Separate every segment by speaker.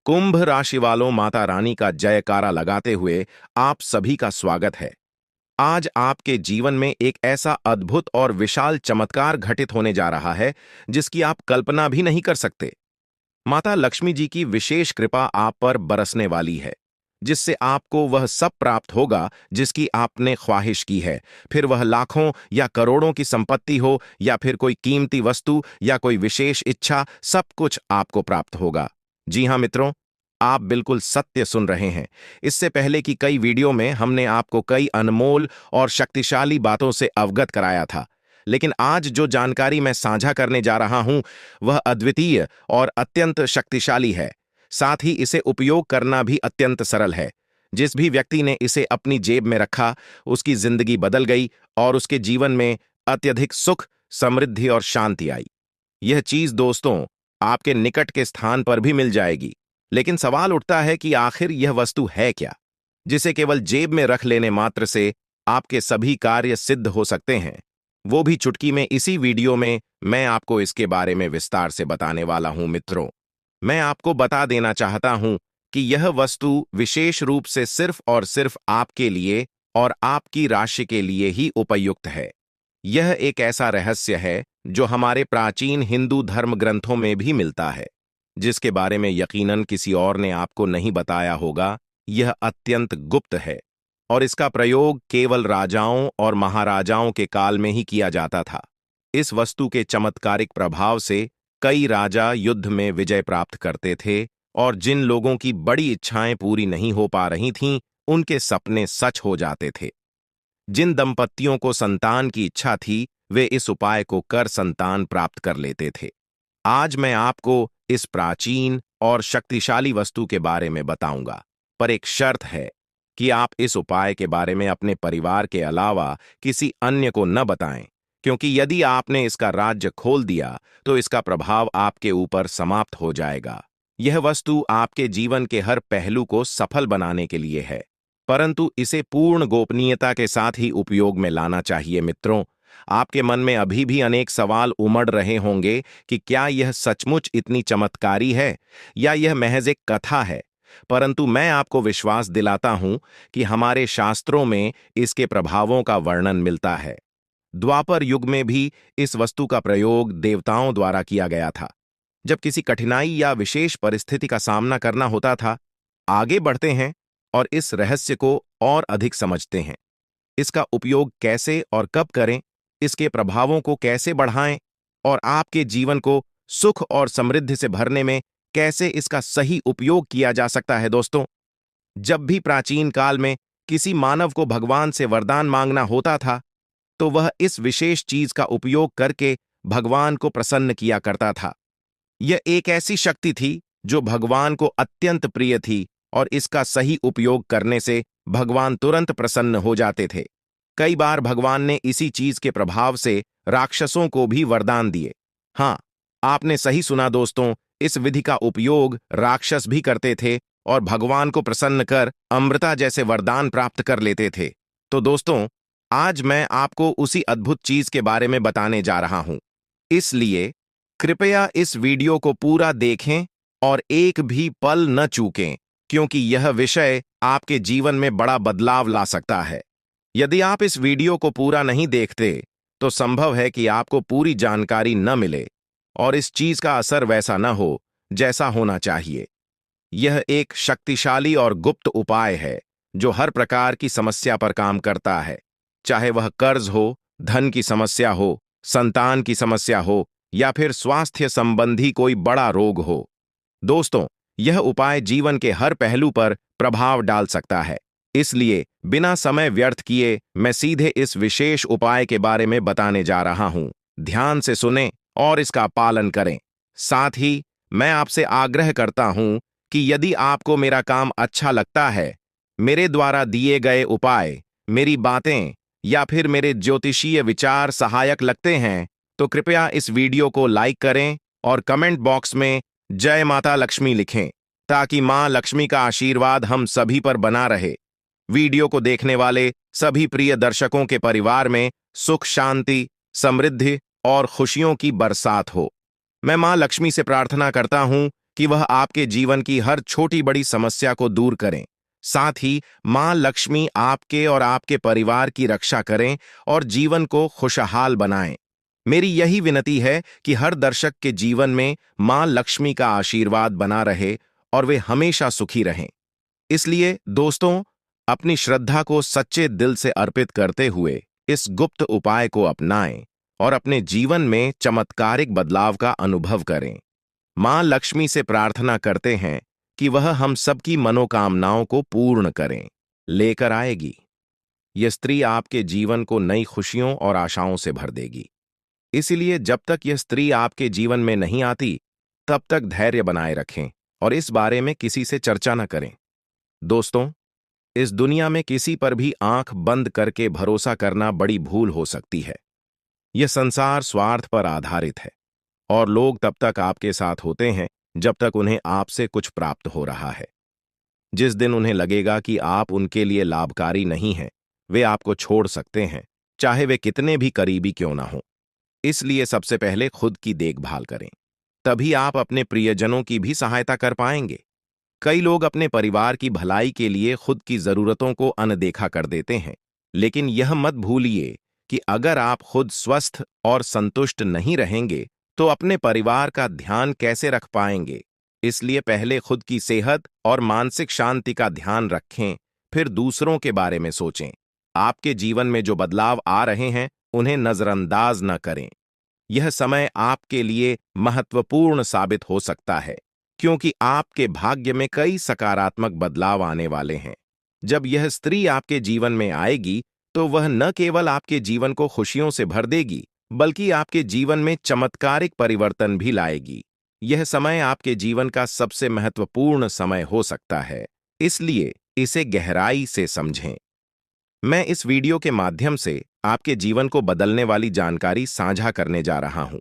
Speaker 1: कुंभ राशि वालों, माता रानी का जयकारा लगाते हुए आप सभी का स्वागत है। आज आपके जीवन में एक ऐसा अद्भुत और विशाल चमत्कार घटित होने जा रहा है जिसकी आप कल्पना भी नहीं कर सकते। माता लक्ष्मी जी की विशेष कृपा आप पर बरसने वाली है, जिससे आपको वह सब प्राप्त होगा जिसकी आपने ख्वाहिश की है। फिर वह लाखों या करोड़ों की संपत्ति हो, या फिर कोई कीमती वस्तु या कोई विशेष इच्छा, सब कुछ आपको प्राप्त होगा। जी हां मित्रों, आप बिल्कुल सत्य सुन रहे हैं। इससे पहले की कई वीडियो में हमने आपको कई अनमोल और शक्तिशाली बातों से अवगत कराया था, लेकिन आज जो जानकारी मैं साझा करने जा रहा हूं वह अद्वितीय और अत्यंत शक्तिशाली है। साथ ही इसे उपयोग करना भी अत्यंत सरल है। जिस भी व्यक्ति ने इसे अपनी जेब में रखा, उसकी जिंदगी बदल गई और उसके जीवन में अत्यधिक सुख, समृद्धि और शांति आई। यह चीज दोस्तों आपके निकट के स्थान पर भी मिल जाएगी। लेकिन सवाल उठता है कि आखिर यह वस्तु है क्या, जिसे केवल जेब में रख लेने मात्र से आपके सभी कार्य सिद्ध हो सकते हैं। वो भी चुटकी में। इसी वीडियो में मैं आपको इसके बारे में विस्तार से बताने वाला हूं मित्रों। मैं आपको बता देना चाहता हूं कि यह वस्तु विशेष रूप से सिर्फ और सिर्फ आपके लिए और आपकी राशि के लिए ही उपयुक्त है। यह एक ऐसा रहस्य है जो हमारे प्राचीन हिंदू धर्म ग्रंथों में भी मिलता है, जिसके बारे में यकीनन किसी और ने आपको नहीं बताया होगा। यह अत्यंत गुप्त है और इसका प्रयोग केवल राजाओं और महाराजाओं के काल में ही किया जाता था। इस वस्तु के चमत्कारिक प्रभाव से कई राजा युद्ध में विजय प्राप्त करते थे, और जिन लोगों की बड़ी इच्छाएं पूरी नहीं हो पा रही थीं, उनके सपने सच हो जाते थे। जिन दंपतियों को संतान की इच्छा थी, वे इस उपाय को कर संतान प्राप्त कर लेते थे। आज मैं आपको इस प्राचीन और शक्तिशाली वस्तु के बारे में बताऊंगा, पर एक शर्त है कि आप इस उपाय के बारे में अपने परिवार के अलावा किसी अन्य को न बताएं, क्योंकि यदि आपने इसका राज्य खोल दिया तो इसका प्रभाव आपके ऊपर समाप्त हो जाएगा। यह वस्तु आपके जीवन के हर पहलू को सफल बनाने के लिए है, परंतु इसे पूर्ण गोपनीयता के साथ ही उपयोग में लाना चाहिए मित्रों। आपके मन में अभी भी अनेक सवाल उमड़ रहे होंगे कि क्या यह सचमुच इतनी चमत्कारी है या यह महज एक कथा है। परंतु मैं आपको विश्वास दिलाता हूं कि हमारे शास्त्रों में इसके प्रभावों का वर्णन मिलता है। द्वापर युग में भी इस वस्तु का प्रयोग देवताओं द्वारा किया गया था। जब किसी कठिनाई या विशेष परिस्थिति का सामना करना होता था, आगे बढ़ते हैं और इस रहस्य को और अधिक समझते हैं। इसका उपयोग कैसे और कब करें, इसके प्रभावों को कैसे बढ़ाएं और आपके जीवन को सुख और समृद्धि से भरने में कैसे इसका सही उपयोग किया जा सकता है। दोस्तों, जब भी प्राचीन काल में किसी मानव को भगवान से वरदान मांगना होता था, तो वह इस विशेष चीज का उपयोग करके भगवान को प्रसन्न किया करता था। यह एक ऐसी शक्ति थी जो भगवान को अत्यंत प्रिय थी, और इसका सही उपयोग करने से भगवान तुरंत प्रसन्न हो जाते थे। कई बार भगवान ने इसी चीज के प्रभाव से राक्षसों को भी वरदान दिए। हाँ, आपने सही सुना दोस्तों, इस विधि का उपयोग राक्षस भी करते थे और भगवान को प्रसन्न कर अमृता जैसे वरदान प्राप्त कर लेते थे। तो दोस्तों, आज मैं आपको उसी अद्भुत चीज के बारे में बताने जा रहा हूं। इसलिए कृपया इस वीडियो को पूरा देखें और एक भी पल न चूकें, क्योंकि यह विषय आपके जीवन में बड़ा बदलाव ला सकता है। यदि आप इस वीडियो को पूरा नहीं देखते तो संभव है कि आपको पूरी जानकारी न मिले और इस चीज का असर वैसा न हो जैसा होना चाहिए। यह एक शक्तिशाली और गुप्त उपाय है जो हर प्रकार की समस्या पर काम करता है, चाहे वह कर्ज हो, धन की समस्या हो, संतान की समस्या हो या फिर स्वास्थ्य संबंधी कोई बड़ा रोग हो। दोस्तों, यह उपाय जीवन के हर पहलू पर प्रभाव डाल सकता है। इसलिए बिना समय व्यर्थ किए मैं सीधे इस विशेष उपाय के बारे में बताने जा रहा हूं। ध्यान से सुनें और इसका पालन करें। साथ ही मैं आपसे आग्रह करता हूं कि यदि आपको मेरा काम अच्छा लगता है, मेरे द्वारा दिए गए उपाय, मेरी बातें या फिर मेरे ज्योतिषीय विचार सहायक लगते हैं, तो कृपया इस वीडियो को लाइक करें और कमेंट बॉक्स में जय माता लक्ष्मी लिखें, ताकि मां लक्ष्मी का आशीर्वाद हम सभी पर बना रहे। वीडियो को देखने वाले सभी प्रिय दर्शकों के परिवार में सुख, शांति, समृद्धि और खुशियों की बरसात हो। मैं मां लक्ष्मी से प्रार्थना करता हूं कि वह आपके जीवन की हर छोटी बड़ी समस्या को दूर करें। साथ ही मां लक्ष्मी आपके और आपके परिवार की रक्षा करें और जीवन को खुशहाल बनाएं। मेरी यही विनती है कि हर दर्शक के जीवन में मां लक्ष्मी का आशीर्वाद बना रहे और वे हमेशा सुखी रहें। इसलिए दोस्तों, अपनी श्रद्धा को सच्चे दिल से अर्पित करते हुए इस गुप्त उपाय को अपनाएं और अपने जीवन में चमत्कारिक बदलाव का अनुभव करें। मां लक्ष्मी से प्रार्थना करते हैं कि वह हम सबकी मनोकामनाओं को पूर्ण करें, लेकर आएगी। यह स्त्री आपके जीवन को नई खुशियों और आशाओं से भर देगी। इसलिए जब तक यह स्त्री आपके जीवन में नहीं आती, तब तक धैर्य बनाए रखें और इस बारे में किसी से चर्चा न करें। दोस्तों, इस दुनिया में किसी पर भी आंख बंद करके भरोसा करना बड़ी भूल हो सकती है। यह संसार स्वार्थ पर आधारित है और लोग तब तक आपके साथ होते हैं जब तक उन्हें आपसे कुछ प्राप्त हो रहा है। जिस दिन उन्हें लगेगा कि आप उनके लिए लाभकारी नहीं हैं, वे आपको छोड़ सकते हैं, चाहे वे कितने भी करीबी क्यों ना हों। इसलिए सबसे पहले खुद की देखभाल करें, तभी आप अपने प्रियजनों की भी सहायता कर पाएंगे। कई लोग अपने परिवार की भलाई के लिए खुद की जरूरतों को अनदेखा कर देते हैं, लेकिन यह मत भूलिए कि अगर आप खुद स्वस्थ और संतुष्ट नहीं रहेंगे, तो अपने परिवार का ध्यान कैसे रख पाएंगे। इसलिए पहले खुद की सेहत और मानसिक शांति का ध्यान रखें, फिर दूसरों के बारे में सोचें। आपके जीवन में जो बदलाव आ रहे हैं, उन्हें नजरअंदाज न करें। यह समय आपके लिए महत्वपूर्ण साबित हो सकता है, क्योंकि आपके भाग्य में कई सकारात्मक बदलाव आने वाले हैं। जब यह स्त्री आपके जीवन में आएगी, तो वह न केवल आपके जीवन को खुशियों से भर देगी, बल्कि आपके जीवन में चमत्कारिक परिवर्तन भी लाएगी। यह समय आपके जीवन का सबसे महत्वपूर्ण समय हो सकता है, इसलिए इसे गहराई से समझें। मैं इस वीडियो के माध्यम से आपके जीवन को बदलने वाली जानकारी साझा करने जा रहा हूं।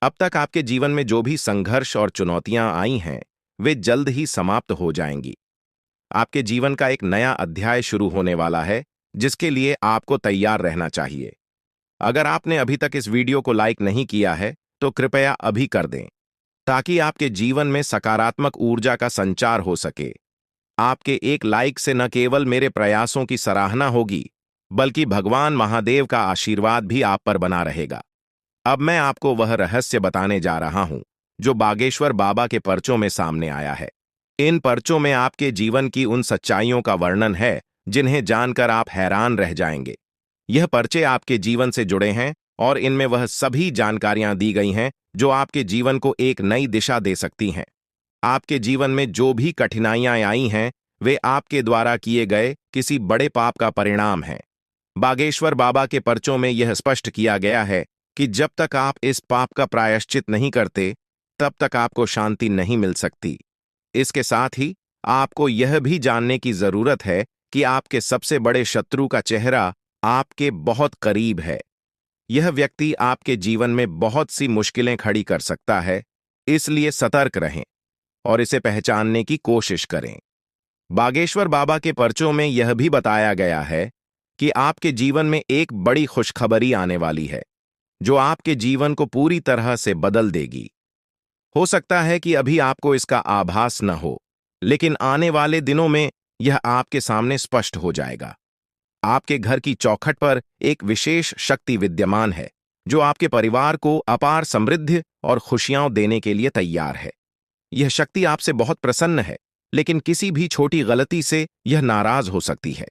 Speaker 1: अब तक आपके जीवन में जो भी संघर्ष और चुनौतियां आई हैं, वे जल्द ही समाप्त हो जाएंगी। आपके जीवन का एक नया अध्याय शुरू होने वाला है, जिसके लिए आपको तैयार रहना चाहिए। अगर आपने अभी तक इस वीडियो को लाइक नहीं किया है, तो कृपया अभी कर दें, ताकि आपके जीवन में सकारात्मक ऊर्जा का संचार हो सके। आपके एक लाइक से न केवल मेरे प्रयासों की सराहना होगी, बल्कि भगवान महादेव का आशीर्वाद भी आप पर बना रहेगा। अब मैं आपको वह रहस्य बताने जा रहा हूं, जो बागेश्वर बाबा के पर्चों में सामने आया है। इन पर्चों में आपके जीवन की उन सच्चाइयों का वर्णन है, जिन्हें जानकर आप हैरान रह जाएंगे। यह पर्चे आपके जीवन से जुड़े हैं और इनमें वह सभी जानकारियां दी गई हैं, जो आपके जीवन को एक नई दिशा दे सकती हैं। आपके जीवन में जो भी कठिनाइयां आई हैं, वे आपके द्वारा किए गए किसी बड़े पाप का परिणाम है। बागेश्वर बाबा के पर्चों में यह स्पष्ट किया गया है कि जब तक आप इस पाप का प्रायश्चित नहीं करते, तब तक आपको शांति नहीं मिल सकती। इसके साथ ही आपको यह भी जानने की जरूरत है कि आपके सबसे बड़े शत्रु का चेहरा आपके बहुत करीब है। यह व्यक्ति आपके जीवन में बहुत सी मुश्किलें खड़ी कर सकता है, इसलिए सतर्क रहें और इसे पहचानने की कोशिश करें। बागेश्वर बाबा के पर्चों में यह भी बताया गया है कि आपके जीवन में एक बड़ी खुशखबरी आने वाली है, जो आपके जीवन को पूरी तरह से बदल देगी। हो सकता है कि अभी आपको इसका आभास न हो, लेकिन आने वाले दिनों में यह आपके सामने स्पष्ट हो जाएगा। आपके घर की चौखट पर एक विशेष शक्ति विद्यमान है, जो आपके परिवार को अपार समृद्धि और खुशियां देने के लिए तैयार है। यह शक्ति आपसे बहुत प्रसन्न है, लेकिन किसी भी छोटी गलती से यह नाराज हो सकती है।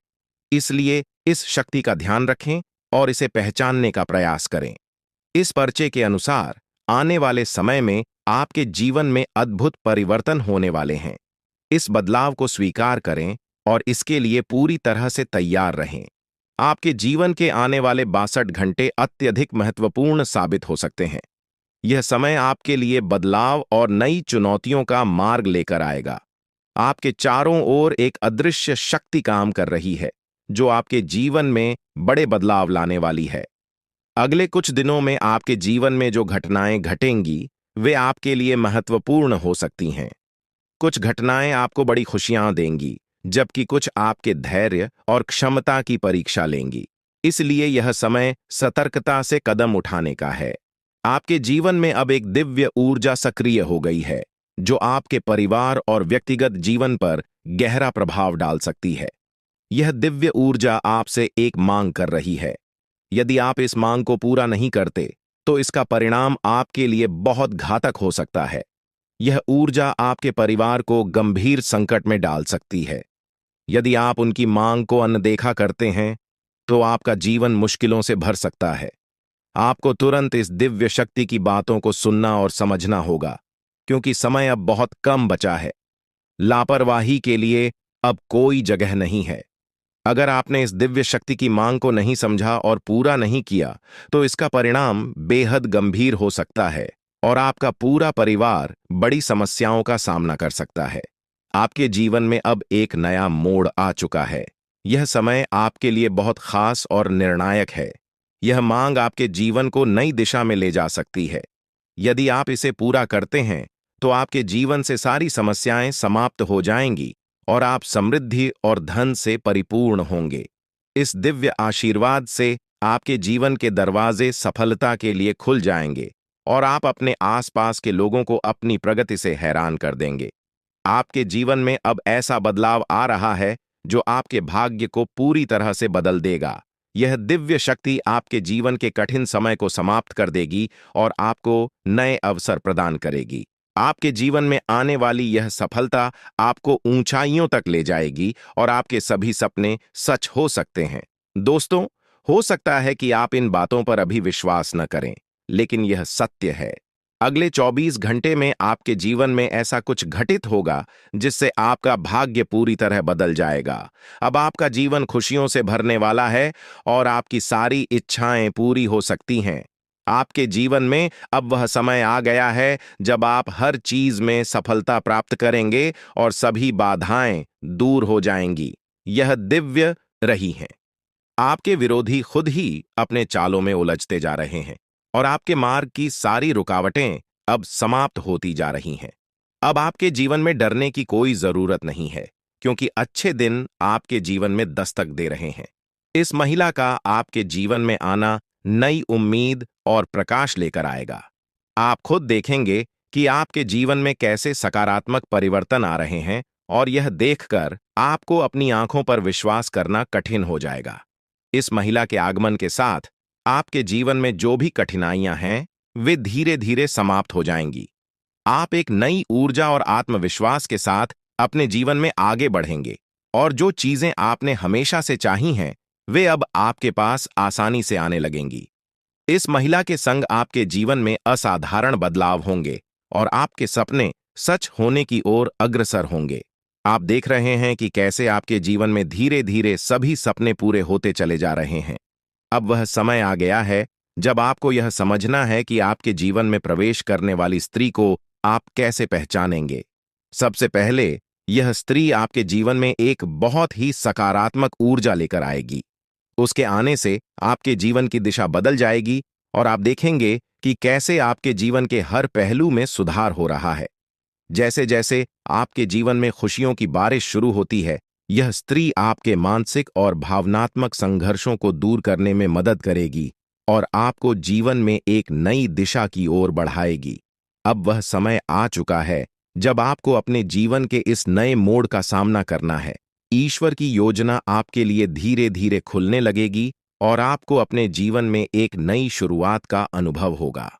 Speaker 1: इसलिए इस शक्ति का ध्यान रखें और इसे पहचानने का प्रयास करें। इस पर्चे के अनुसार आने वाले समय में आपके जीवन में अद्भुत परिवर्तन होने वाले हैं। इस बदलाव को स्वीकार करें और इसके लिए पूरी तरह से तैयार रहें। आपके जीवन के आने वाले 62 घंटे अत्यधिक महत्वपूर्ण साबित हो सकते हैं। यह समय आपके लिए बदलाव और नई चुनौतियों का मार्ग लेकर आएगा। आपके चारों ओर एक अदृश्य शक्ति काम कर रही है, जो आपके जीवन में बड़े बदलाव लाने वाली है। अगले कुछ दिनों में आपके जीवन में जो घटनाएं घटेंगी, वे आपके लिए महत्वपूर्ण हो सकती हैं। कुछ घटनाएं आपको बड़ी खुशियां देंगी, जबकि कुछ आपके धैर्य और क्षमता की परीक्षा लेंगी। इसलिए यह समय सतर्कता से कदम उठाने का है। आपके जीवन में अब एक दिव्य ऊर्जा सक्रिय हो गई है, जो आपके परिवार और व्यक्तिगत जीवन पर गहरा प्रभाव डाल सकती है। यह दिव्य ऊर्जा आपसे एक मांग कर रही है। यदि आप इस मांग को पूरा नहीं करते, तो इसका परिणाम आपके लिए बहुत घातक हो सकता है। यह ऊर्जा आपके परिवार को गंभीर संकट में डाल सकती है। यदि आप उनकी मांग को अनदेखा करते हैं, तो आपका जीवन मुश्किलों से भर सकता है। आपको तुरंत इस दिव्य शक्ति की बातों को सुनना और समझना होगा, क्योंकि समय अब बहुत कम बचा है। लापरवाही के लिए अब कोई जगह नहीं है। अगर आपने इस दिव्य शक्ति की मांग को नहीं समझा और पूरा नहीं किया, तो इसका परिणाम बेहद गंभीर हो सकता है और आपका पूरा परिवार बड़ी समस्याओं का सामना कर सकता है। आपके जीवन में अब एक नया मोड़ आ चुका है। यह समय आपके लिए बहुत खास और निर्णायक है। यह मांग आपके जीवन को नई दिशा में ले जा सकती है। यदि आप इसे पूरा करते हैं, तो आपके जीवन से सारी समस्याएं समाप्त हो जाएंगी और आप समृद्धि और धन से परिपूर्ण होंगे। इस दिव्य आशीर्वाद से आपके जीवन के दरवाजे सफलता के लिए खुल जाएंगे और आप अपने आसपास के लोगों को अपनी प्रगति से हैरान कर देंगे। आपके जीवन में अब ऐसा बदलाव आ रहा है जो आपके भाग्य को पूरी तरह से बदल देगा। यह दिव्य शक्ति आपके जीवन के कठिन समय को समाप्त कर देगी और आपको नए अवसर प्रदान करेगी। आपके जीवन में आने वाली यह सफलता आपको ऊंचाइयों तक ले जाएगी और आपके सभी सपने सच हो सकते हैं। दोस्तों, हो सकता है कि आप इन बातों पर अभी विश्वास न करें, लेकिन यह सत्य है। अगले 24 घंटे में आपके जीवन में ऐसा कुछ घटित होगा जिससे आपका भाग्य पूरी तरह बदल जाएगा। अब आपका जीवन खुशियों से भरने वाला है और आपकी सारी इच्छाएं पूरी हो सकती हैं। आपके जीवन में अब वह समय आ गया है जब आप हर चीज में सफलता प्राप्त करेंगे और सभी बाधाएं दूर हो जाएंगी। यह दिव्य रही है। आपके विरोधी खुद ही अपने चालों में उलझते जा रहे हैं और आपके मार्ग की सारी रुकावटें अब समाप्त होती जा रही हैं। अब आपके जीवन में डरने की कोई जरूरत नहीं है, क्योंकि अच्छे दिन आपके जीवन में दस्तक दे रहे हैं। इस महिला का आपके जीवन में आना नई उम्मीद और प्रकाश लेकर आएगा। आप खुद देखेंगे कि आपके जीवन में कैसे सकारात्मक परिवर्तन आ रहे हैं और यह देखकर आपको अपनी आंखों पर विश्वास करना कठिन हो जाएगा। इस महिला के आगमन के साथ आपके जीवन में जो भी कठिनाइयां हैं, वे धीरे धीरे समाप्त हो जाएंगी। आप एक नई ऊर्जा और आत्मविश्वास के साथ अपने जीवन में आगे बढ़ेंगे और जो चीजें आपने हमेशा से चाही हैं, वे अब आपके पास आसानी से आने लगेंगी। इस महिला के संग आपके जीवन में असाधारण बदलाव होंगे और आपके सपने सच होने की ओर अग्रसर होंगे। आप देख रहे हैं कि कैसे आपके जीवन में धीरे धीरे सभी सपने पूरे होते चले जा रहे हैं। अब वह समय आ गया है जब आपको यह समझना है कि आपके जीवन में प्रवेश करने वाली स्त्री को आप कैसे पहचानेंगे। सबसे पहले, यह स्त्री आपके जीवन में एक बहुत ही सकारात्मक ऊर्जा लेकर आएगी। उसके आने से आपके जीवन की दिशा बदल जाएगी और आप देखेंगे कि कैसे आपके जीवन के हर पहलू में सुधार हो रहा है। जैसे जैसे आपके जीवन में खुशियों की बारिश शुरू होती है, यह स्त्री आपके मानसिक और भावनात्मक संघर्षों को दूर करने में मदद करेगी और आपको जीवन में एक नई दिशा की ओर बढ़ाएगी। अब वह समय आ चुका है जब आपको अपने जीवन के इस नए मोड़ का सामना करना है। ईश्वर की योजना आपके लिए धीरे धीरे खुलने लगेगी और आपको अपने जीवन में एक नई शुरुआत का अनुभव होगा।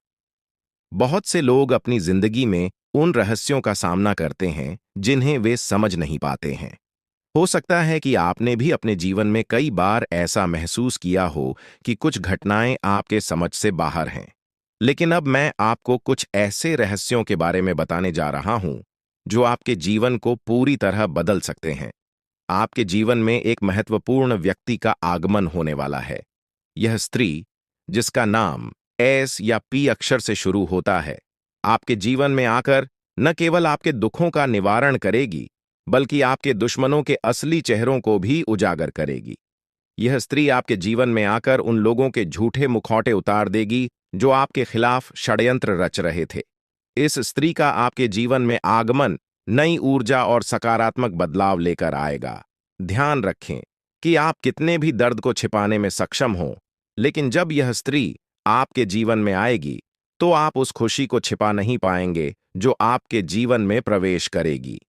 Speaker 1: बहुत से लोग अपनी जिंदगी में उन रहस्यों का सामना करते हैं जिन्हें वे समझ नहीं पाते हैं। हो सकता है कि आपने भी अपने जीवन में कई बार ऐसा महसूस किया हो कि कुछ घटनाएं आपके समझ से बाहर हैं। लेकिन अब मैं आपको कुछ ऐसे रहस्यों के बारे में बताने जा रहा हूं जो आपके जीवन को पूरी तरह बदल सकते हैं। आपके जीवन में एक महत्वपूर्ण व्यक्ति का आगमन होने वाला है। यह स्त्री, जिसका नाम एस या पी अक्षर से शुरू होता है, आपके जीवन में आकर न केवल आपके दुखों का निवारण करेगी, बल्कि आपके दुश्मनों के असली चेहरों को भी उजागर करेगी। यह स्त्री आपके जीवन में आकर उन लोगों के झूठे मुखौटे उतार देगी जो आपके खिलाफ षड्यंत्र रच रहे थे। इस स्त्री का आपके जीवन में आगमन नई ऊर्जा और सकारात्मक बदलाव लेकर आएगा। ध्यान रखें कि आप कितने भी दर्द को छिपाने में सक्षम हों, लेकिन जब यह स्त्री आपके जीवन में आएगी, तो आप उस खुशी को छिपा नहीं पाएंगे जो आपके जीवन में प्रवेश करेगी।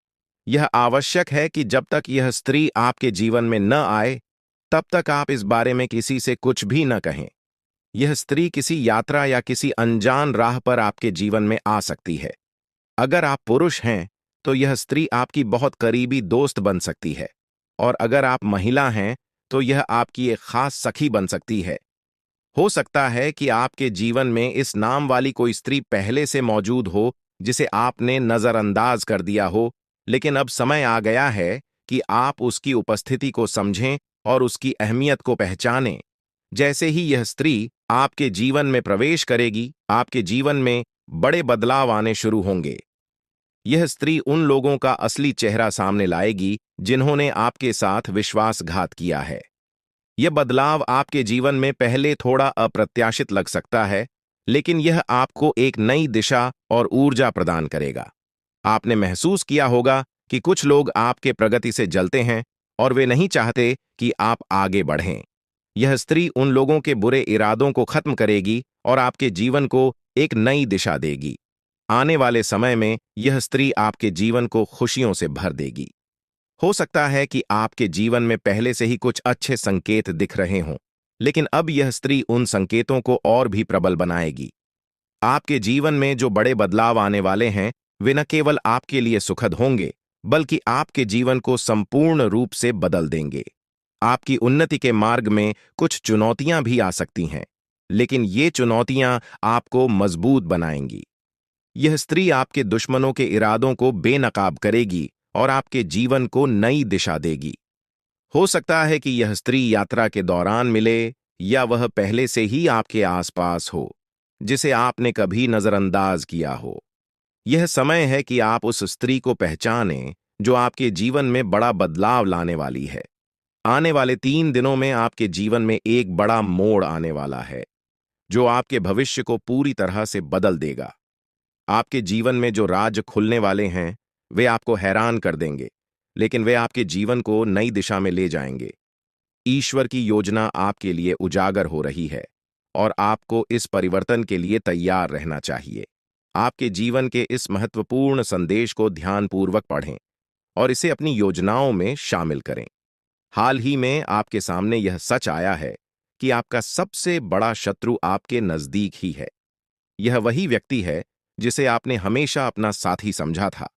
Speaker 1: यह आवश्यक है कि जब तक यह स्त्री आपके जीवन में न आए, तब तक आप इस बारे में किसी से कुछ भी न कहें। यह स्त्री किसी यात्रा या किसी अनजान राह पर आपके जीवन में आ सकती है। अगर आप पुरुष हैं, तो यह स्त्री आपकी बहुत करीबी दोस्त बन सकती है, और अगर आप महिला हैं, तो यह आपकी एक खास सखी बन सकती है। हो सकता है कि आपके जीवन में इस नाम वाली कोई स्त्री पहले से मौजूद हो, जिसे आपने नजरअंदाज कर दिया हो, लेकिन अब समय आ गया है कि आप उसकी उपस्थिति को समझें और उसकी अहमियत को पहचानें। जैसे ही यह स्त्री आपके जीवन में प्रवेश करेगी, आपके जीवन में बड़े बदलाव आने शुरू होंगे। यह स्त्री उन लोगों का असली चेहरा सामने लाएगी जिन्होंने आपके साथ विश्वासघात किया है। यह बदलाव आपके जीवन में पहले थोड़ा अप्रत्याशित लग सकता है, लेकिन यह आपको एक नई दिशा और ऊर्जा प्रदान करेगा। आपने महसूस किया होगा कि कुछ लोग आपके प्रगति से जलते हैं और वे नहीं चाहते कि आप आगे बढ़ें। यह स्त्री उन लोगों के बुरे इरादों को खत्म करेगी और आपके जीवन को एक नई दिशा देगी। आने वाले समय में यह स्त्री आपके जीवन को खुशियों से भर देगी। हो सकता है कि आपके जीवन में पहले से ही कुछ अच्छे संकेत दिख रहे हों, लेकिन अब यह स्त्री उन संकेतों को और भी प्रबल बनाएगी। आपके जीवन में जो बड़े बदलाव आने वाले हैं, वे न केवल आपके लिए सुखद होंगे, बल्कि आपके जीवन को संपूर्ण रूप से बदल देंगे। आपकी उन्नति के मार्ग में कुछ चुनौतियां भी आ सकती हैं, लेकिन ये चुनौतियां आपको मजबूत बनाएंगी। यह स्त्री आपके दुश्मनों के इरादों को बेनकाब करेगी और आपके जीवन को नई दिशा देगी। हो सकता है कि यह स्त्री यात्रा के दौरान मिले, या वह पहले से ही आपके आसपास हो, जिसे आपने कभी नजरअंदाज किया हो। यह समय है कि आप उस स्त्री को पहचानें जो आपके जीवन में बड़ा बदलाव लाने वाली है। आने वाले 3 दिनों में आपके जीवन में एक बड़ा मोड़ आने वाला है, जो आपके भविष्य को पूरी तरह से बदल देगा। आपके जीवन में जो राज खुलने वाले हैं, वे आपको हैरान कर देंगे, लेकिन वे आपके जीवन को नई दिशा में ले जाएंगे। ईश्वर की योजना आपके लिए उजागर हो रही है, और आपको इस परिवर्तन के लिए तैयार रहना चाहिए। आपके जीवन के इस महत्वपूर्ण संदेश को ध्यानपूर्वक पढ़ें और इसे अपनी योजनाओं में शामिल करें। हाल ही में आपके सामने यह सच आया है कि आपका सबसे बड़ा शत्रु आपके नजदीक ही है। यह वही व्यक्ति है जिसे आपने हमेशा अपना साथी समझा था,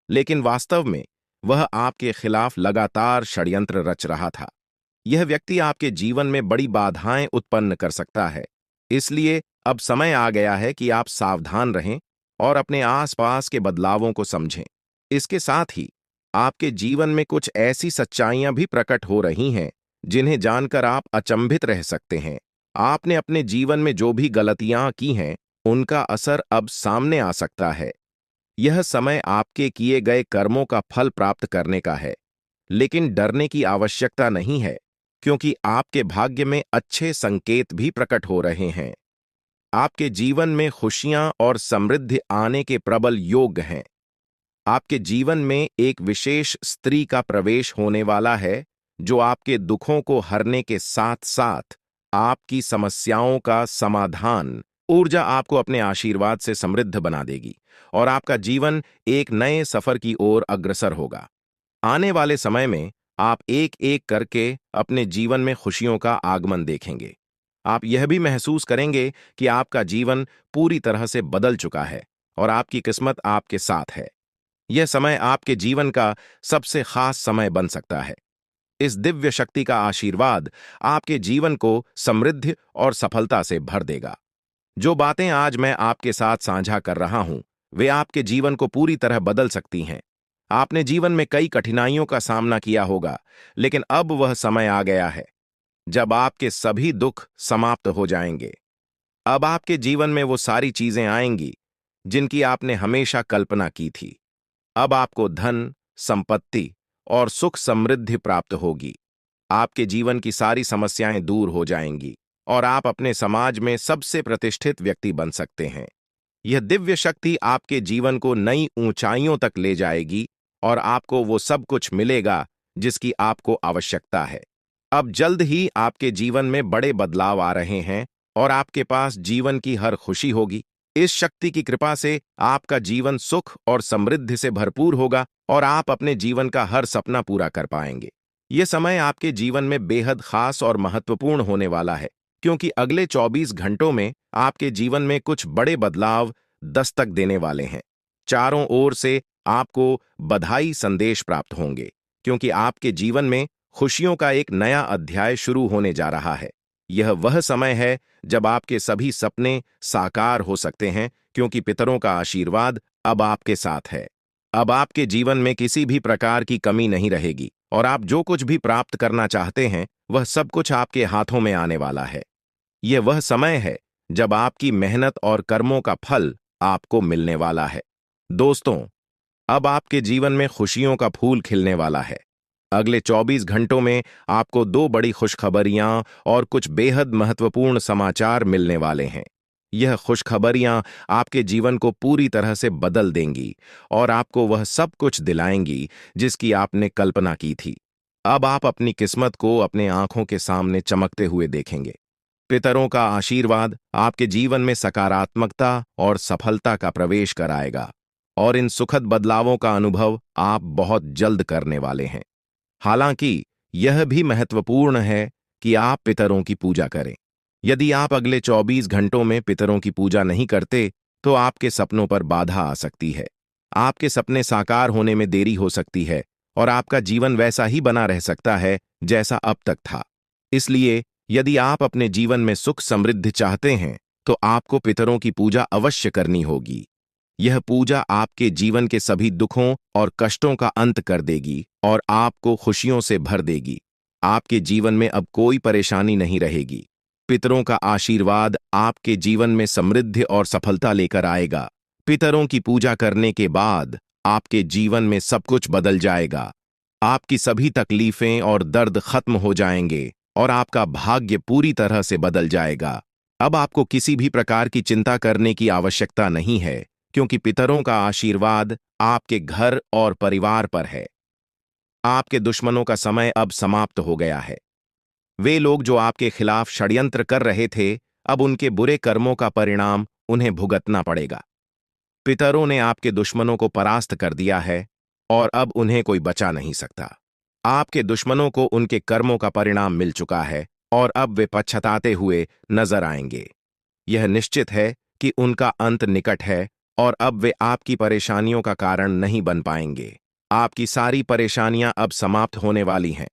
Speaker 1: लेकिन वास्तव में वह आपके खिलाफ लगातार षड्यंत्र रच रहा था। यह व्यक्ति आपके जीवन में बड़ी बाधाएं उत्पन्न कर सकता है, इसलिए अब समय आ गया है कि आप सावधान रहें और अपने आसपास के बदलावों को समझें। इसके साथ ही आपके जीवन में कुछ ऐसी सच्चाइयां भी प्रकट हो रही हैं जिन्हें जानकर आप अचंभित रह सकते हैं। आपने अपने जीवन में जो भी गलतियां की हैं, उनका असर अब सामने आ सकता है। यह समय आपके किए गए कर्मों का फल प्राप्त करने का है, लेकिन डरने की आवश्यकता नहीं है, क्योंकि आपके भाग्य में अच्छे संकेत भी प्रकट हो रहे हैं। आपके जीवन में खुशियां और समृद्धि आने के प्रबल योग हैं। आपके जीवन में एक विशेष स्त्री का प्रवेश होने वाला है, जो आपके दुखों को हरने के साथ साथ आपकी समस्याओं का समाधान ऊर्जा आपको अपने आशीर्वाद से समृद्ध बना देगी और आपका जीवन एक नए सफर की ओर अग्रसर होगा। आने वाले समय में आप एक एक करके अपने जीवन में खुशियों का आगमन देखेंगे। आप यह भी महसूस करेंगे कि आपका जीवन पूरी तरह से बदल चुका है और आपकी किस्मत आपके साथ है। यह समय आपके जीवन का सबसे खास समय बन सकता है। इस दिव्य शक्ति का आशीर्वाद आपके जीवन को समृद्धि और सफलता से भर देगा। जो बातें आज मैं आपके साथ साझा कर रहा हूं, वे आपके जीवन को पूरी तरह बदल सकती हैं। आपने जीवन में कई कठिनाइयों का सामना किया होगा, लेकिन अब वह समय आ गया है जब आपके सभी दुख समाप्त हो जाएंगे। अब आपके जीवन में वो सारी चीजें आएंगी जिनकी आपने हमेशा कल्पना की थी। अब आपको धन, संपत्ति और सुख समृद्धि प्राप्त होगी। आपके जीवन की सारी समस्याएं दूर हो जाएंगी और आप अपने समाज में सबसे प्रतिष्ठित व्यक्ति बन सकते हैं। यह दिव्य शक्ति आपके जीवन को नई ऊंचाइयों तक ले जाएगी और आपको वो सब कुछ मिलेगा जिसकी आपको आवश्यकता है। अब जल्द ही आपके जीवन में बड़े बदलाव आ रहे हैं और आपके पास जीवन की हर खुशी होगी। इस शक्ति की कृपा से आपका जीवन सुख और समृद्धि से भरपूर होगा और आप अपने जीवन का हर सपना पूरा कर पाएंगे। ये समय आपके जीवन में बेहद खास और महत्वपूर्ण होने वाला है, क्योंकि अगले 24 घंटों में आपके जीवन में कुछ बड़े बदलाव दस्तक देने वाले हैं। चारों ओर से आपको बधाई संदेश प्राप्त होंगे, क्योंकि आपके जीवन में खुशियों का एक नया अध्याय शुरू होने जा रहा है। यह वह समय है जब आपके सभी सपने साकार हो सकते हैं, क्योंकि पितरों का आशीर्वाद अब आपके साथ है। अब आपके जीवन में किसी भी प्रकार की कमी नहीं रहेगी और आप जो कुछ भी प्राप्त करना चाहते हैं, वह सब कुछ आपके हाथों में आने वाला है। यह वह समय है जब आपकी मेहनत और कर्मों का फल आपको मिलने वाला है। दोस्तों, अब आपके जीवन में खुशियों का फूल खिलने वाला है। अगले 24 घंटों में आपको दो बड़ी खुशखबरियां और कुछ बेहद महत्वपूर्ण समाचार मिलने वाले हैं। यह खुशखबरियां आपके जीवन को पूरी तरह से बदल देंगी और आपको वह सब कुछ दिलाएंगी जिसकी आपने कल्पना की थी। अब आप अपनी किस्मत को अपने आंखों के सामने चमकते हुए देखेंगे। पितरों का आशीर्वाद आपके जीवन में सकारात्मकता और सफलता का प्रवेश कराएगा और इन सुखद बदलावों का अनुभव आप बहुत जल्द करने वाले हैं। हालांकि यह भी महत्वपूर्ण है कि आप पितरों की पूजा करें। यदि आप अगले 24 घंटों में पितरों की पूजा नहीं करते, तो आपके सपनों पर बाधा आ सकती है। आपके सपने साकार होने में देरी हो सकती है और आपका जीवन वैसा ही बना रह सकता है जैसा अब तक था। इसलिए यदि आप अपने जीवन में सुख समृद्धि चाहते हैं, तो आपको पितरों की पूजा अवश्य करनी होगी। यह पूजा आपके जीवन के सभी दुखों और कष्टों का अंत कर देगी और आपको खुशियों से भर देगी। आपके जीवन में अब कोई परेशानी नहीं रहेगी। पितरों का आशीर्वाद आपके जीवन में समृद्धि और सफलता लेकर आएगा। पितरों की पूजा करने के बाद आपके जीवन में सब कुछ बदल जाएगा। आपकी सभी तकलीफें और दर्द खत्म हो जाएंगे और आपका भाग्य पूरी तरह से बदल जाएगा। अब आपको किसी भी प्रकार की चिंता करने की आवश्यकता नहीं है, क्योंकि पितरों का आशीर्वाद आपके घर और परिवार पर है। आपके दुश्मनों का समय अब समाप्त हो गया है। वे लोग जो आपके खिलाफ षड्यंत्र कर रहे थे, अब उनके बुरे कर्मों का परिणाम उन्हें भुगतना पड़ेगा। पितरों ने आपके दुश्मनों को परास्त कर दिया है और अब उन्हें कोई बचा नहीं सकता। आपके दुश्मनों को उनके कर्मों का परिणाम मिल चुका है और अब वे पछताते हुए नजर आएंगे। यह निश्चित है कि उनका अंत निकट है और अब वे आपकी परेशानियों का कारण नहीं बन पाएंगे। आपकी सारी परेशानियां अब समाप्त होने वाली हैं।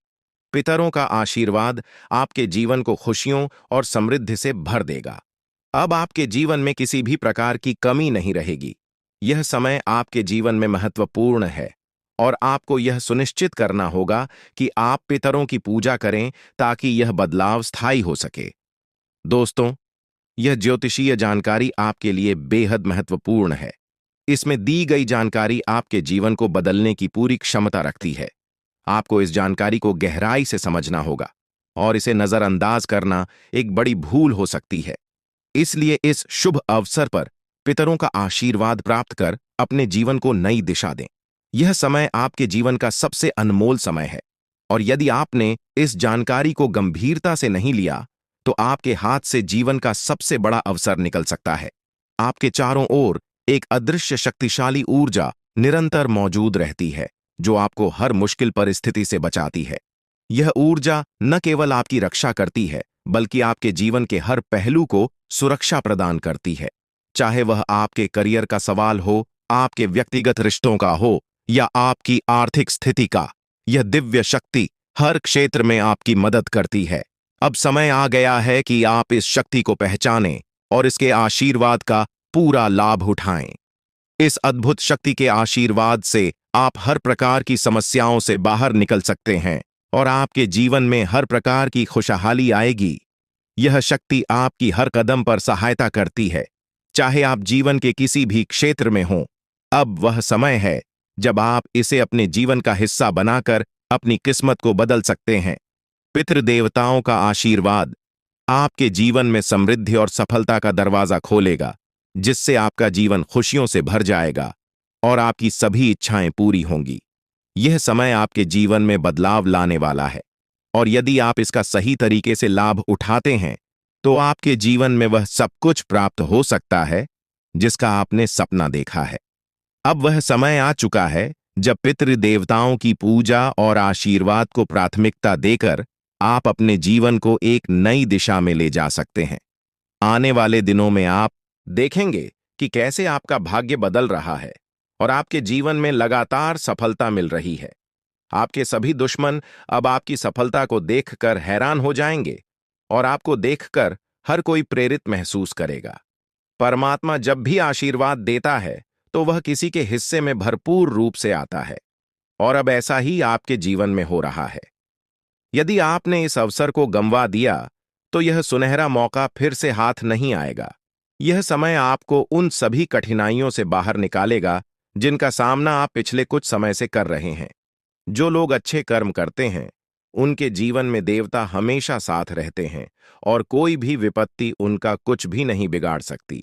Speaker 1: पितरों का आशीर्वाद आपके जीवन को खुशियों और समृद्धि से भर देगा। अब आपके जीवन में किसी भी प्रकार की कमी नहीं रहेगी। यह समय आपके जीवन में महत्वपूर्ण है और आपको यह सुनिश्चित करना होगा कि आप पितरों की पूजा करें ताकि यह बदलाव स्थायी हो सके। दोस्तों, यह ज्योतिषीय जानकारी आपके लिए बेहद महत्वपूर्ण है। इसमें दी गई जानकारी आपके जीवन को बदलने की पूरी क्षमता रखती है। आपको इस जानकारी को गहराई से समझना होगा और इसे नजरअंदाज करना एक बड़ी भूल हो सकती है। इसलिए इस शुभ अवसर पर पितरों का आशीर्वाद प्राप्त कर अपने जीवन को नई दिशा दें। यह समय आपके जीवन का सबसे अनमोल समय है और यदि आपने इस जानकारी को गंभीरता से नहीं लिया, तो आपके हाथ से जीवन का सबसे बड़ा अवसर निकल सकता है। आपके चारों ओर एक अदृश्य शक्तिशाली ऊर्जा निरंतर मौजूद रहती है, जो आपको हर मुश्किल परिस्थिति से बचाती है। यह ऊर्जा न केवल आपकी रक्षा करती है, बल्कि आपके जीवन के हर पहलू को सुरक्षा प्रदान करती है। चाहे वह आपके करियर का सवाल हो, आपके व्यक्तिगत रिश्तों का हो या आपकी आर्थिक स्थिति का, यह दिव्य शक्ति हर क्षेत्र में आपकी मदद करती है। अब समय आ गया है कि आप इस शक्ति को पहचानें और इसके आशीर्वाद का पूरा लाभ उठाएं। इस अद्भुत शक्ति के आशीर्वाद से आप हर प्रकार की समस्याओं से बाहर निकल सकते हैं और आपके जीवन में हर प्रकार की खुशहाली आएगी। यह शक्ति आपकी हर कदम पर सहायता करती है, चाहे आप जीवन के किसी भी क्षेत्र में हों। अब वह समय है जब आप इसे अपने जीवन का हिस्सा बनाकर अपनी किस्मत को बदल सकते हैं। पितृदेवताओं का आशीर्वाद आपके जीवन में समृद्धि और सफलता का दरवाजा खोलेगा, जिससे आपका जीवन खुशियों से भर जाएगा और आपकी सभी इच्छाएं पूरी होंगी। यह समय आपके जीवन में बदलाव लाने वाला है और यदि आप इसका सही तरीके से लाभ उठाते हैं, तो आपके जीवन में वह सब कुछ प्राप्त हो सकता है जिसका आपने सपना देखा है। अब वह समय आ चुका है जब पितृ देवताओं की पूजा और आशीर्वाद को प्राथमिकता देकर आप अपने जीवन को एक नई दिशा में ले जा सकते हैं। आने वाले दिनों में आप देखेंगे कि कैसे आपका भाग्य बदल रहा है और आपके जीवन में लगातार सफलता मिल रही है। आपके सभी दुश्मन अब आपकी सफलता को देखकर हैरान हो जाएंगे और आपको देखकर हर कोई प्रेरित महसूस करेगा। परमात्मा जब भी आशीर्वाद देता है तो वह किसी के हिस्से में भरपूर रूप से आता है, और अब ऐसा ही आपके जीवन में हो रहा है। यदि आपने इस अवसर को गंवा दिया तो यह सुनहरा मौका फिर से हाथ नहीं आएगा। यह समय आपको उन सभी कठिनाइयों से बाहर निकालेगा जिनका सामना आप पिछले कुछ समय से कर रहे हैं। जो लोग अच्छे कर्म करते हैं उनके जीवन में देवता हमेशा साथ रहते हैं और कोई भी विपत्ति उनका कुछ भी नहीं बिगाड़ सकती।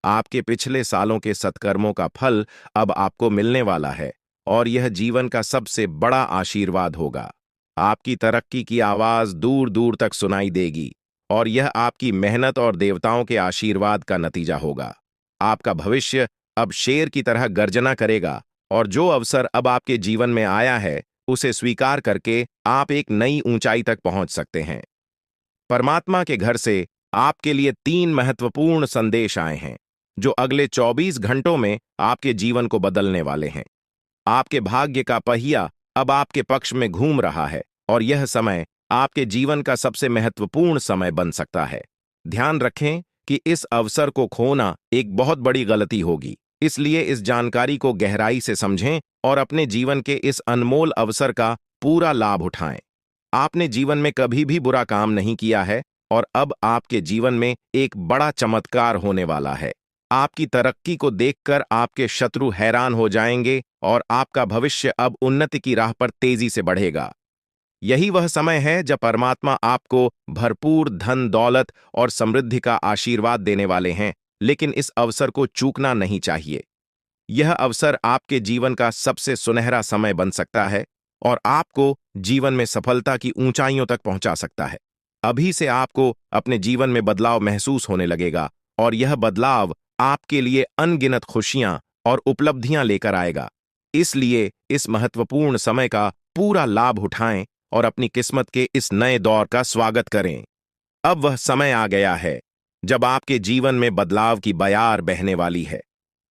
Speaker 1: आपके पिछले सालों के सत्कर्मों का फल अब आपको मिलने वाला है और यह जीवन का सबसे बड़ा आशीर्वाद होगा। आपकी तरक्की की आवाज दूर दूर तक सुनाई देगी और यह आपकी मेहनत और देवताओं के आशीर्वाद का नतीजा होगा। आपका भविष्य अब शेर की तरह गर्जना करेगा और जो अवसर अब आपके जीवन में आया है उसे स्वीकार करके आप एक नई ऊंचाई तक पहुंच सकते हैं। परमात्मा के घर से आपके लिए 3 महत्वपूर्ण संदेश आए हैं जो अगले 24 घंटों में आपके जीवन को बदलने वाले हैं। आपके भाग्य का पहिया अब आपके पक्ष में घूम रहा है और यह समय आपके जीवन का सबसे महत्वपूर्ण समय बन सकता है। ध्यान रखें कि इस अवसर को खोना एक बहुत बड़ी गलती होगी, इसलिए इस जानकारी को गहराई से समझें और अपने जीवन के इस अनमोल अवसर का पूरा लाभ उठाएं। आपने जीवन में कभी भी बुरा काम नहीं किया है और अब आपके जीवन में एक बड़ा चमत्कार होने वाला है। आपकी तरक्की को देखकर आपके शत्रु हैरान हो जाएंगे और आपका भविष्य अब उन्नति की राह पर तेजी से बढ़ेगा। यही वह समय है जब परमात्मा आपको भरपूर धन दौलत और समृद्धि का आशीर्वाद देने वाले हैं, लेकिन इस अवसर को चूकना नहीं चाहिए। यह अवसर आपके जीवन का सबसे सुनहरा समय बन सकता है और आपको जीवन में सफलता की ऊंचाइयों तक पहुंचा सकता है। अभी से आपको अपने जीवन में बदलाव महसूस होने लगेगा और यह बदलाव आपके लिए अनगिनत खुशियां और उपलब्धियां लेकर आएगा। इसलिए इस महत्वपूर्ण समय का पूरा लाभ उठाएं और अपनी किस्मत के इस नए दौर का स्वागत करें। अब वह समय आ गया है जब आपके जीवन में बदलाव की बयार बहने वाली है।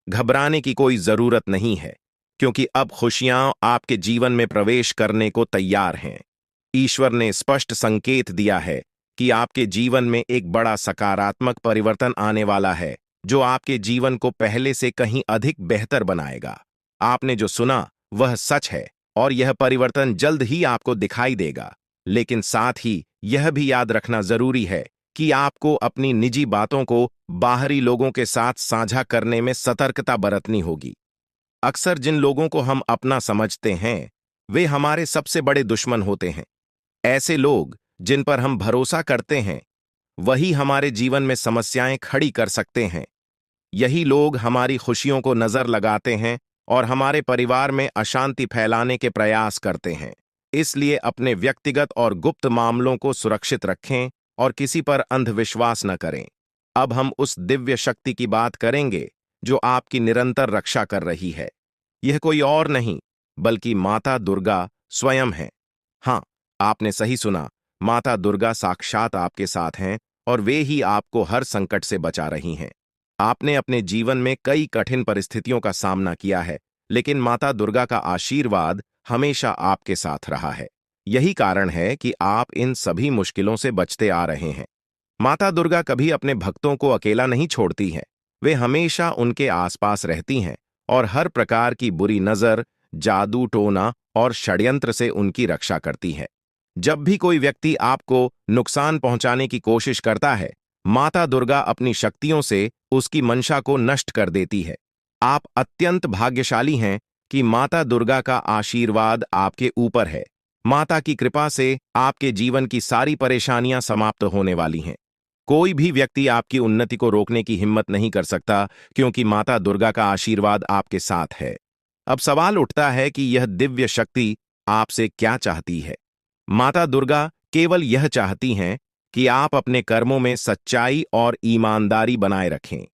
Speaker 1: घबराने की कोई जरूरत नहीं है, क्योंकि अब खुशियां आपके जीवन में प्रवेश करने को तैयार हैं। ईश्वर ने स्पष्ट संकेत दिया है कि आपके जीवन में एक बड़ा सकारात्मक परिवर्तन आने वाला है जो आपके जीवन को पहले से कहीं अधिक बेहतर बनाएगा। आपने जो सुना वह सच है और यह परिवर्तन जल्द ही आपको दिखाई देगा, लेकिन साथ ही यह भी याद रखना जरूरी है कि आपको अपनी निजी बातों को बाहरी लोगों के साथ साझा करने में सतर्कता बरतनी होगी। अक्सर जिन लोगों को हम अपना समझते हैं वे हमारे सबसे बड़े दुश्मन होते हैं। ऐसे लोग जिन पर हम भरोसा करते हैं वही हमारे जीवन में समस्याएं खड़ी कर सकते हैं। यही लोग हमारी खुशियों को नजर लगाते हैं और हमारे परिवार में अशांति फैलाने के प्रयास करते हैं। इसलिए अपने व्यक्तिगत और गुप्त मामलों को सुरक्षित रखें और किसी पर अंधविश्वास न करें। अब हम उस दिव्य शक्ति की बात करेंगे जो आपकी निरंतर रक्षा कर रही है। यह कोई और नहीं बल्कि माता दुर्गा स्वयं है। हाँ, आपने सही सुना, माता दुर्गा साक्षात आपके साथ हैं और वे ही आपको हर संकट से बचा रही हैं। आपने अपने जीवन में कई कठिन परिस्थितियों का सामना किया है, लेकिन माता दुर्गा का आशीर्वाद हमेशा आपके साथ रहा है। यही कारण है कि आप इन सभी मुश्किलों से बचते आ रहे हैं। माता दुर्गा कभी अपने भक्तों को अकेला नहीं छोड़ती हैं। वे हमेशा उनके आसपास रहती हैं और हर प्रकार की बुरी नजर, जादू टोना और षड्यंत्र से उनकी रक्षा करती है। जब भी कोई व्यक्ति आपको नुकसान पहुंचाने की कोशिश करता है, माता दुर्गा अपनी शक्तियों से उसकी मंशा को नष्ट कर देती है। आप अत्यंत भाग्यशाली हैं कि माता दुर्गा का आशीर्वाद आपके ऊपर है। माता की कृपा से आपके जीवन की सारी परेशानियां समाप्त होने वाली हैं। कोई भी व्यक्ति आपकी उन्नति को रोकने की हिम्मत नहीं कर सकता, क्योंकि माता दुर्गा का आशीर्वाद आपके साथ है। अब सवाल उठता है कि यह दिव्य शक्ति आपसे क्या चाहती है। माता दुर्गा केवल यह चाहती हैं कि आप अपने कर्मों में सच्चाई और ईमानदारी बनाए रखें।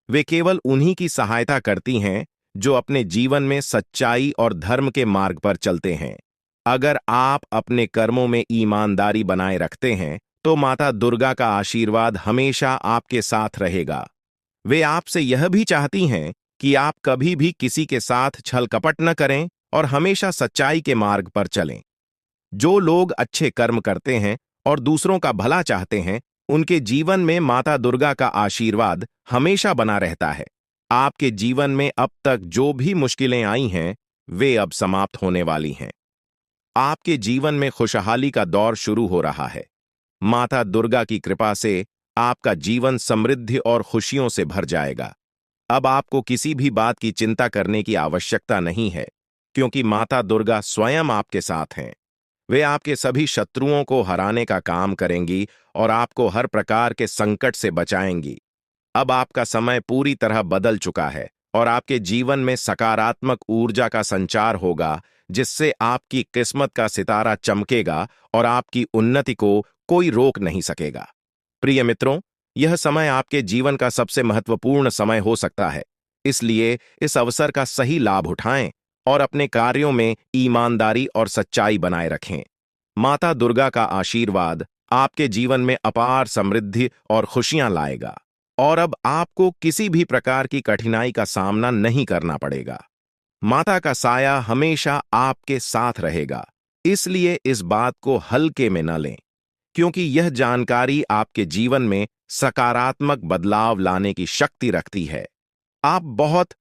Speaker 1: वे केवल उन्हीं की सहायता करती हैं जो अपने जीवन में सच्चाई और धर्म के मार्ग पर चलते हैं। अगर आप अपने कर्मों में ईमानदारी बनाए रखते हैं, तो माता दुर्गा का आशीर्वाद हमेशा आपके साथ रहेगा। वे आपसे यह भी चाहती हैं कि आप कभी भी किसी के साथ छल कपट न करें और हमेशा सच्चाई के मार्ग पर चलें। जो लोग अच्छे कर्म करते हैं और दूसरों का भला चाहते हैं, उनके जीवन में माता दुर्गा का आशीर्वाद हमेशा बना रहता है। आपके जीवन में अब तक जो भी मुश्किलें आई हैं, वे अब समाप्त होने वाली हैं। आपके जीवन में खुशहाली का दौर शुरू हो रहा है। माता दुर्गा की कृपा से आपका जीवन समृद्धि और खुशियों से भर जाएगा। अब आपको किसी भी बात की चिंता करने की आवश्यकता नहीं है, क्योंकि माता दुर्गा स्वयं आपके साथ हैं। वे आपके सभी शत्रुओं को हराने का काम करेंगी और आपको हर प्रकार के संकट से बचाएंगी। अब आपका समय पूरी तरह बदल चुका है और आपके जीवन में सकारात्मक ऊर्जा का संचार होगा, जिससे आपकी किस्मत का सितारा चमकेगा और आपकी उन्नति को कोई रोक नहीं सकेगा। प्रिय मित्रों, यह समय आपके जीवन का सबसे महत्वपूर्ण समय हो सकता है, इसलिए इस अवसर का सही लाभ उठाएं और अपने कार्यों में ईमानदारी और सच्चाई बनाए रखें। माता दुर्गा का आशीर्वाद आपके जीवन में अपार समृद्धि और खुशियां लाएगा और अब आपको किसी भी प्रकार की कठिनाई का सामना नहीं करना पड़ेगा। माता का साया हमेशा आपके साथ रहेगा, इसलिए इस बात को हल्के में न लें, क्योंकि यह जानकारी आपके जीवन में सकारात्मक बदलाव लाने की शक्ति रखती है। आप बहुत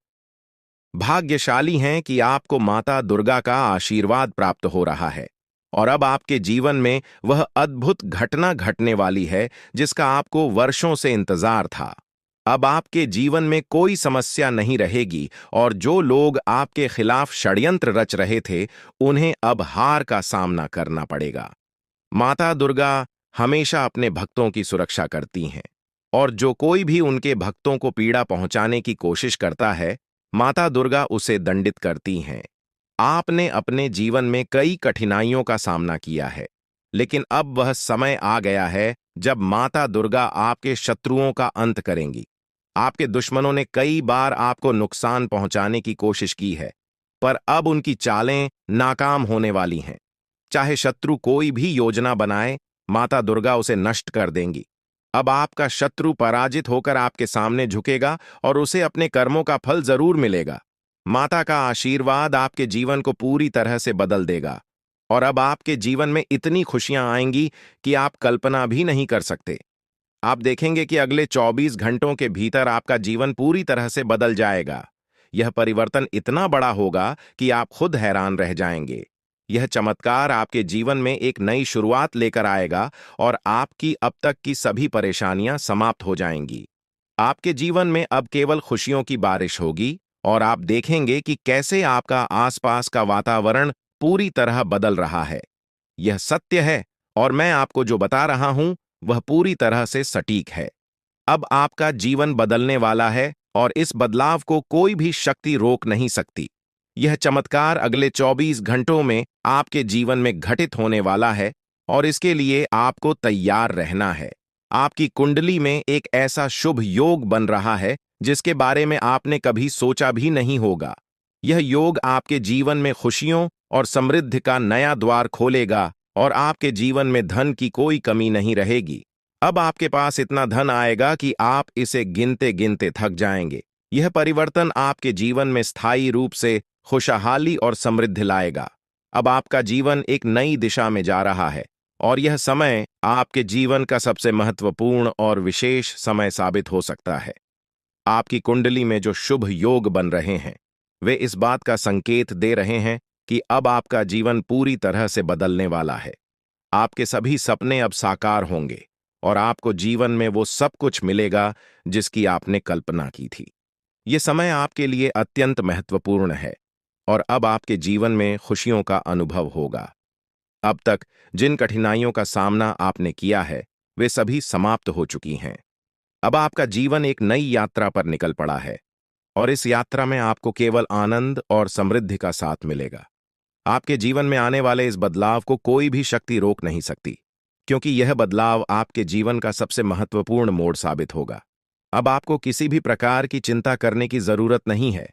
Speaker 1: भाग्यशाली हैं कि आपको माता दुर्गा का आशीर्वाद प्राप्त हो रहा है और अब आपके जीवन में वह अद्भुत घटना घटने वाली है जिसका आपको वर्षों से इंतजार था। अब आपके जीवन में कोई समस्या नहीं रहेगी और जो लोग आपके खिलाफ षड्यंत्र रच रहे थे, उन्हें अब हार का सामना करना पड़ेगा। माता दुर्गा हमेशा अपने भक्तों की सुरक्षा करती हैं और जो कोई भी उनके भक्तों को पीड़ा पहुंचाने की कोशिश करता है, माता दुर्गा उसे दंडित करती हैं। आपने अपने जीवन में कई कठिनाइयों का सामना किया है, लेकिन अब वह समय आ गया है जब माता दुर्गा आपके शत्रुओं का अंत करेंगी। आपके दुश्मनों ने कई बार आपको नुकसान पहुंचाने की कोशिश की है, पर अब उनकी चालें नाकाम होने वाली हैं। चाहे शत्रु कोई भी योजना बनाए, माता दुर्गा उसे नष्ट कर देंगी। अब आपका शत्रु पराजित होकर आपके सामने झुकेगा और उसे अपने कर्मों का फल जरूर मिलेगा। माता का आशीर्वाद आपके जीवन को पूरी तरह से बदल देगा और अब आपके जीवन में इतनी खुशियां आएंगी कि आप कल्पना भी नहीं कर सकते। आप देखेंगे कि अगले 24 घंटों के भीतर आपका जीवन पूरी तरह से बदल जाएगा। यह परिवर्तन इतना बड़ा होगा कि आप खुद हैरान रह जाएंगे। यह चमत्कार आपके जीवन में एक नई शुरुआत लेकर आएगा और आपकी अब तक की सभी परेशानियां समाप्त हो जाएंगी। आपके जीवन में अब केवल खुशियों की बारिश होगी और आप देखेंगे कि कैसे आपका आसपास का वातावरण पूरी तरह बदल रहा है। यह सत्य है और मैं आपको जो बता रहा हूं, वह पूरी तरह से सटीक है। अब आपका जीवन बदलने वाला है और इस बदलाव को कोई भी शक्ति रोक नहीं सकती। यह चमत्कार अगले 24 घंटों में आपके जीवन में घटित होने वाला है और इसके लिए आपको तैयार रहना है। आपकी कुंडली में एक ऐसा शुभ योग बन रहा है जिसके बारे में आपने कभी सोचा भी नहीं होगा। यह योग आपके जीवन में खुशियों और समृद्धि का नया द्वार खोलेगा और आपके जीवन में धन की कोई कमी नहीं रहेगी। अब आपके पास इतना धन आएगा कि आप इसे गिनते गिनते थक जाएंगे। यह परिवर्तन आपके जीवन में स्थायी रूप से खुशहाली और समृद्धि लाएगा। अब आपका जीवन एक नई दिशा में जा रहा है और यह समय आपके जीवन का सबसे महत्वपूर्ण और विशेष समय साबित हो सकता है। आपकी कुंडली में जो शुभ योग बन रहे हैं, वे इस बात का संकेत दे रहे हैं कि अब आपका जीवन पूरी तरह से बदलने वाला है। आपके सभी सपने अब साकार होंगे और आपको जीवन में वो सब कुछ मिलेगा जिसकी आपने कल्पना की थी। ये समय आपके लिए अत्यंत महत्वपूर्ण है और अब आपके जीवन में खुशियों का अनुभव होगा। अब तक जिन कठिनाइयों का सामना आपने किया है, वे सभी समाप्त हो चुकी हैं। अब आपका जीवन एक नई यात्रा पर निकल पड़ा है और इस यात्रा में आपको केवल आनंद और समृद्धि का साथ मिलेगा। आपके जीवन में आने वाले इस बदलाव को कोई भी शक्ति रोक नहीं सकती, क्योंकि यह बदलाव आपके जीवन का सबसे महत्वपूर्ण मोड़ साबित होगा। अब आपको किसी भी प्रकार की चिंता करने की जरूरत नहीं है।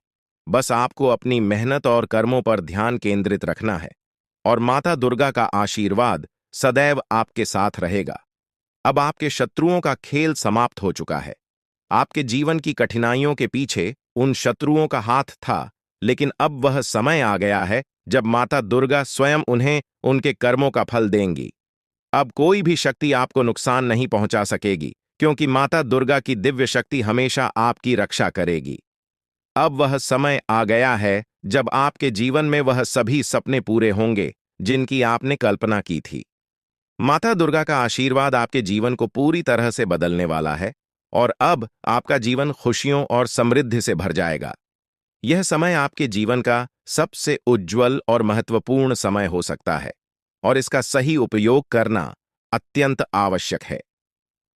Speaker 1: बस आपको अपनी मेहनत और कर्मों पर ध्यान केंद्रित रखना है और माता दुर्गा का आशीर्वाद सदैव आपके साथ रहेगा। अब आपके शत्रुओं का खेल समाप्त हो चुका है। आपके जीवन की कठिनाइयों के पीछे उन शत्रुओं का हाथ था, लेकिन अब वह समय आ गया है जब माता दुर्गा स्वयं उन्हें उनके कर्मों का फल देंगी। अब कोई भी शक्ति आपको नुकसान नहीं पहुंचा सकेगी, क्योंकि माता दुर्गा की दिव्य शक्ति हमेशा आपकी रक्षा करेगी। अब वह समय आ गया है जब आपके जीवन में वह सभी सपने पूरे होंगे जिनकी आपने कल्पना की थी। माता दुर्गा का आशीर्वाद आपके जीवन को पूरी तरह से बदलने वाला है और अब आपका जीवन खुशियों और समृद्धि से भर जाएगा। यह समय आपके जीवन का सबसे उज्जवल और महत्वपूर्ण समय हो सकता है और इसका सही उपयोग करना अत्यंत आवश्यक है।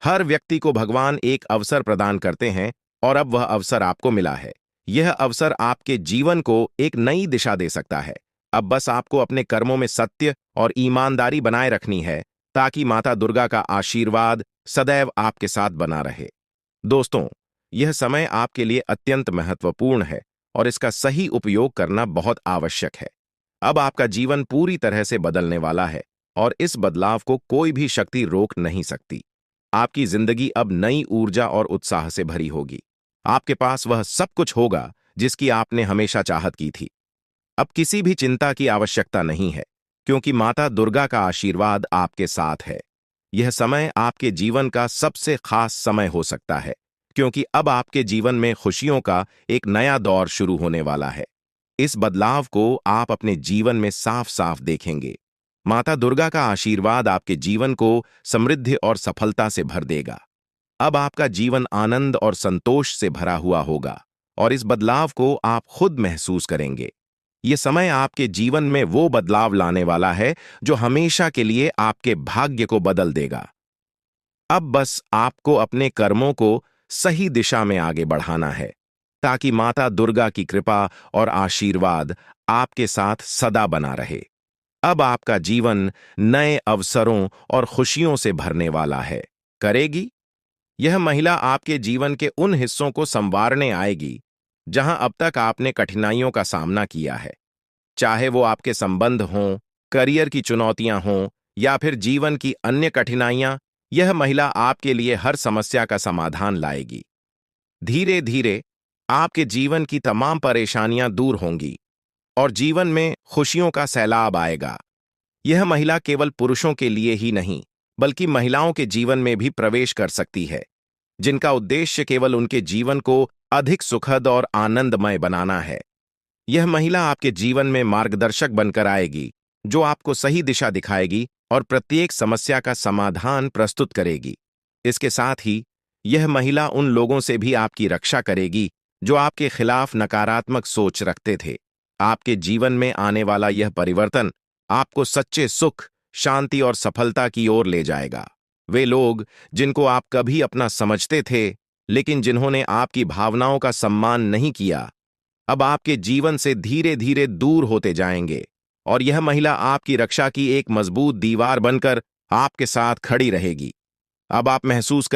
Speaker 1: हर व्यक्ति को भगवान एक अवसर प्रदान करते हैं और अब वह अवसर आपको मिला है। यह अवसर आपके जीवन को एक नई दिशा दे सकता है। अब बस आपको अपने कर्मों में सत्य और ईमानदारी बनाए रखनी है ताकि माता दुर्गा का आशीर्वाद सदैव आपके साथ बना रहे। दोस्तों, यह समय आपके लिए अत्यंत महत्वपूर्ण है और इसका सही उपयोग करना बहुत आवश्यक है। अब आपका जीवन पूरी तरह से बदलने वाला है और इस बदलाव को कोई भी शक्ति रोक नहीं सकती। आपकी जिंदगी अब नई ऊर्जा और उत्साह से भरी होगी। आपके पास वह सब कुछ होगा जिसकी आपने हमेशा चाहत की थी। अब किसी भी चिंता की आवश्यकता नहीं है, क्योंकि माता दुर्गा का आशीर्वाद आपके साथ है। यह समय आपके जीवन का सबसे खास समय हो सकता है, क्योंकि अब आपके जीवन में खुशियों का एक नया दौर शुरू होने वाला है। इस बदलाव को आप अपने जीवन में साफ साफ देखेंगे। माता दुर्गा का आशीर्वाद आपके जीवन को समृद्धि और सफलता से भर देगा। अब आपका जीवन आनंद और संतोष से भरा हुआ होगा और इस बदलाव को आप खुद महसूस करेंगे। ये समय आपके जीवन में वो बदलाव लाने वाला है जो हमेशा के लिए आपके भाग्य को बदल देगा। अब बस आपको अपने कर्मों को सही दिशा में आगे बढ़ाना है, ताकि माता दुर्गा की कृपा और आशीर्वाद आपके साथ सदा बना रहे। अब आपका जीवन नए अवसरों और खुशियों से भरने वाला है। करेगी? यह महिला आपके जीवन के उन हिस्सों को संवारने आएगी जहां अब तक आपने कठिनाइयों का सामना किया है। चाहे वो आपके संबंध हों, करियर की चुनौतियां हों या फिर जीवन की अन्य कठिनाइयां, यह महिला आपके लिए हर समस्या का समाधान लाएगी। धीरे धीरे आपके जीवन की तमाम परेशानियां दूर होंगी और जीवन में खुशियों का सैलाब आएगा। यह महिला केवल पुरुषों के लिए ही नहीं, बल्कि महिलाओं के जीवन में भी प्रवेश कर सकती है, जिनका उद्देश्य केवल उनके जीवन को अधिक सुखद और आनंदमय बनाना है। यह महिला आपके जीवन में मार्गदर्शक बनकर आएगी, जो आपको सही दिशा दिखाएगी और प्रत्येक समस्या का समाधान प्रस्तुत करेगी। इसके साथ ही यह महिला उन लोगों से भी आपकी रक्षा करेगी जो आपके खिलाफ नकारात्मक सोच रखते थे। आपके जीवन में आने वाला यह परिवर्तन आपको सच्चे सुख, शांति और सफलता की ओर ले जाएगा। वे लोग जिनको आप कभी अपना समझते थे, लेकिन जिन्होंने आपकी भावनाओं का सम्मान नहीं किया, अब आपके जीवन से धीरे धीरे दूर होते जाएंगे और यह महिला आपकी रक्षा की एक मजबूत दीवार बनकर आपके साथ खड़ी रहेगी। अब आप महसूस कर